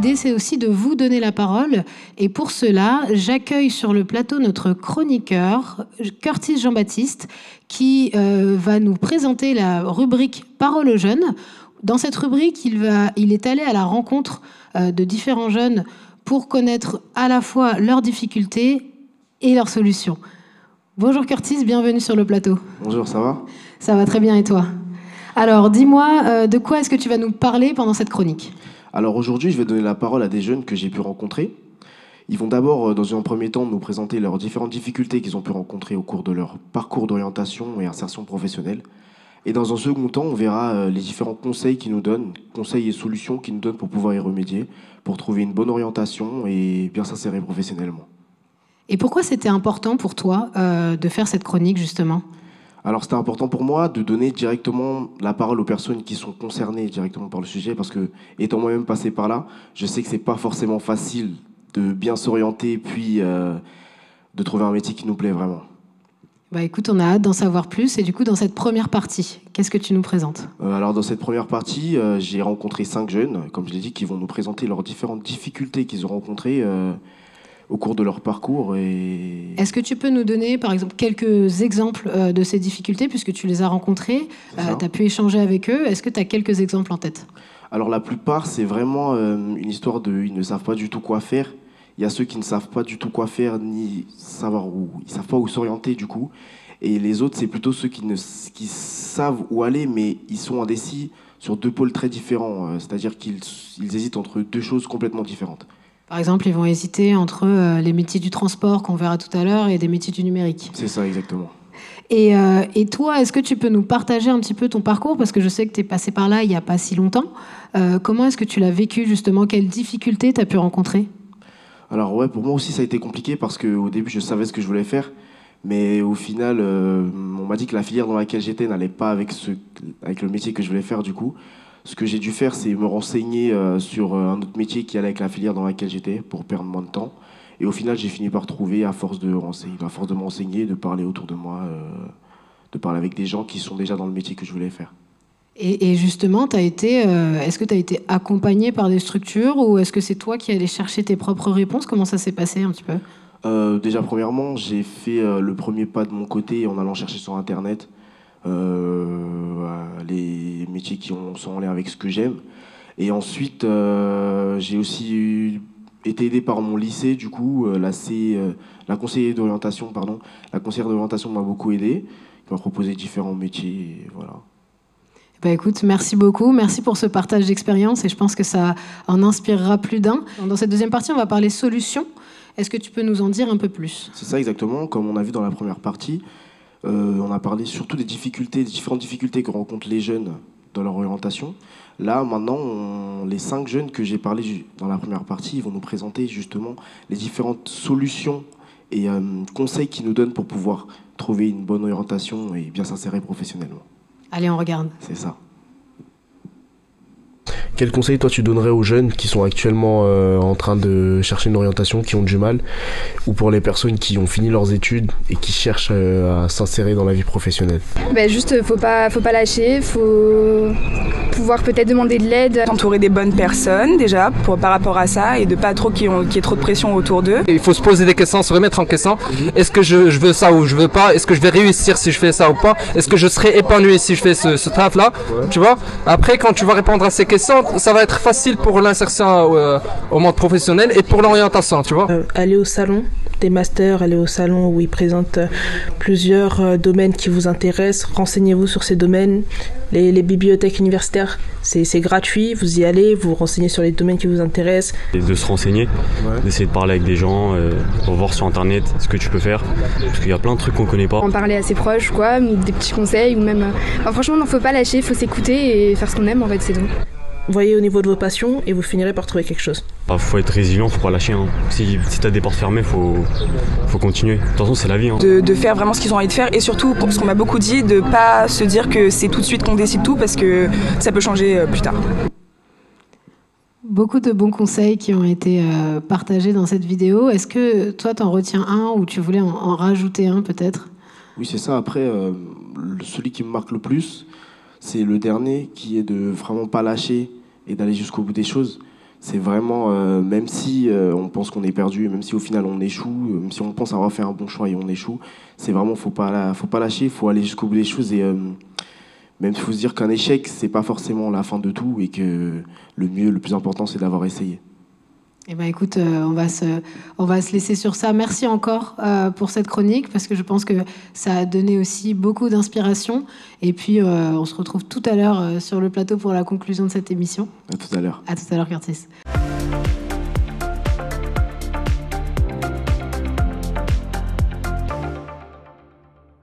l'idée, c'est aussi de vous donner la parole. Et pour cela, j'accueille sur le plateau notre chroniqueur, Curtis Jean-Baptiste, qui va nous présenter la rubrique Parole aux jeunes. Dans cette rubrique, il est allé à la rencontre de différents jeunes pour connaître à la fois leurs difficultés et leurs solutions. Bonjour Curtis, bienvenue sur le plateau. Bonjour, ça va ? Ça va très bien, et toi ? Alors, dis-moi, de quoi est-ce que tu vas nous parler pendant cette chronique ? Alors aujourd'hui, je vais donner la parole à des jeunes que j'ai pu rencontrer. Ils vont d'abord, dans un premier temps, nous présenter leurs différentes difficultés qu'ils ont pu rencontrer au cours de leur parcours d'orientation et insertion professionnelle. Et dans un second temps, on verra les différents conseils qu'ils nous donnent, conseils et solutions qu'ils nous donnent pour pouvoir y remédier, pour trouver une bonne orientation et bien s'insérer professionnellement. Et pourquoi c'était important pour toi de faire cette chronique, justement ? Alors c'était important pour moi de donner directement la parole aux personnes qui sont concernées directement par le sujet, parce que, étant moi-même passé par là, je sais que c'est pas forcément facile de bien s'orienter puis de trouver un métier qui nous plaît vraiment. Bah écoute, on a hâte d'en savoir plus. Et du coup, dans cette première partie, qu'est-ce que tu nous présentes ? Alors dans cette première partie, j'ai rencontré 5 jeunes, comme je l'ai dit, qui vont nous présenter leurs différentes difficultés qu'ils ont rencontrées au cours de leur parcours. Est-ce que tu peux nous donner, par exemple, quelques exemples de ces difficultés, puisque tu les as rencontrées, tu as pu échanger avec eux. Est-ce que tu as quelques exemples en tête ? Alors la plupart, c'est vraiment une histoire de... Ils ne savent pas du tout quoi faire. Il y a ceux qui ne savent pas du tout quoi faire, ni savoir où... Ils ne savent pas où s'orienter, du coup. Et les autres, c'est plutôt ceux qui savent où aller, mais ils sont indécis sur 2 pôles très différents. C'est-à-dire qu'ils hésitent entre 2 choses complètement différentes. Par exemple, ils vont hésiter entre les métiers du transport qu'on verra tout à l'heure et des métiers du numérique. C'est ça, exactement. Et toi, est-ce que tu peux nous partager un petit peu ton parcours ? Parce que je sais que tu es passé par là il n'y a pas si longtemps. Comment est-ce que tu l'as vécu, justement ? Quelles difficultés tu as pu rencontrer ? Alors ouais, pour moi aussi, ça a été compliqué parce qu'au début, je savais ce que je voulais faire. Mais au final, on m'a dit que la filière dans laquelle j'étais n'allait pas avec le métier que je voulais faire, du coup. Ce que j'ai dû faire, c'est me renseigner sur un autre métier qui allait avec la filière dans laquelle j'étais pour perdre moins de temps. Et au final, j'ai fini par trouver, à force de me renseigner, de parler autour de moi, de parler avec des gens qui sont déjà dans le métier que je voulais faire. Et justement, est-ce que tu as été accompagné par des structures ou est-ce que c'est toi qui allais chercher tes propres réponses ? Comment ça s'est passé un petit peu ? Déjà, premièrement, j'ai fait le premier pas de mon côté en allant chercher sur Internet les métiers qui sont en lien avec ce que j'aime. Et ensuite, j'ai aussi été aidé par mon lycée, du coup, la conseillère d'orientation m'a beaucoup aidé, qui m'a proposé différents métiers, et voilà. Bah écoute, merci beaucoup, merci pour ce partage d'expérience et je pense que ça en inspirera plus d'un. Dans cette deuxième partie, on va parler solutions. Est-ce que tu peux nous en dire un peu plus ? C'est ça exactement, comme on a vu dans la première partie. On a parlé surtout des différentes difficultés que rencontrent les jeunes dans leur orientation. Là, maintenant, les 5 jeunes que j'ai parlé dans la première partie, ils vont nous présenter justement les différentes solutions et conseils qu'ils nous donnent pour pouvoir trouver une bonne orientation et bien s'insérer professionnellement. Allez, on regarde. C'est ça. Quel conseil, toi, tu donnerais aux jeunes qui sont actuellement en train de chercher une orientation, qui ont du mal, ou pour les personnes qui ont fini leurs études et qui cherchent à s'insérer dans la vie professionnelle ? Juste, faut pas lâcher, faut pouvoir peut-être demander de l'aide. S'entourer des bonnes personnes, déjà, par rapport à ça, et de pas trop qu'il y ait trop de pression autour d'eux. Il faut se poser des questions, se remettre en question. Est-ce que je veux ça ou je veux pas ? Est-ce que je vais réussir si je fais ça ou pas ? Est-ce que je serai épanoui si je fais ce taf-là ? Tu vois ? Après, quand tu vas répondre à ces questions, ça va être facile pour l'insertion au monde professionnel et pour l'orientation, tu vois. Aller au salon des masters, aller au salon où ils présentent plusieurs domaines qui vous intéressent, renseignez-vous sur ces domaines. Les bibliothèques universitaires, c'est gratuit, vous y allez, vous renseignez sur les domaines qui vous intéressent. Et de se renseigner, d'essayer de parler avec des gens, pour voir sur internet ce que tu peux faire, parce qu'il y a plein de trucs qu'on connaît pas. En parler à ses proches, quoi, des petits conseils, ou même... franchement, il ne faut pas lâcher, il faut s'écouter et faire ce qu'on aime, en fait, c'est tout. Voyez au niveau de vos passions et vous finirez par trouver quelque chose. Faut être résilient, faut pas lâcher. Si t'as des portes fermées, faut continuer. De toute façon, c'est la vie. De faire vraiment ce qu'ils ont envie de faire et surtout, ce qu'on m'a beaucoup dit, de pas se dire que c'est tout de suite qu'on décide tout parce que ça peut changer plus tard. Beaucoup de bons conseils qui ont été partagés dans cette vidéo. Est-ce que toi, t'en retiens un ou tu voulais en rajouter un peut-être ? Oui, c'est ça. Après, celui qui me marque le plus, c'est le dernier qui est de vraiment pas lâcher et d'aller jusqu'au bout des choses. C'est vraiment, même si on pense qu'on est perdu, même si au final on échoue, même si on pense avoir fait un bon choix et on échoue, c'est vraiment, faut pas lâcher, il faut aller jusqu'au bout des choses et même il faut se dire qu'un échec, c'est pas forcément la fin de tout et que le plus important, c'est d'avoir essayé. Eh ben écoute, on va se laisser sur ça. Merci encore pour cette chronique, parce que je pense que ça a donné aussi beaucoup d'inspiration. Et puis, on se retrouve tout à l'heure sur le plateau pour la conclusion de cette émission. À tout à l'heure. À tout à l'heure, Curtis.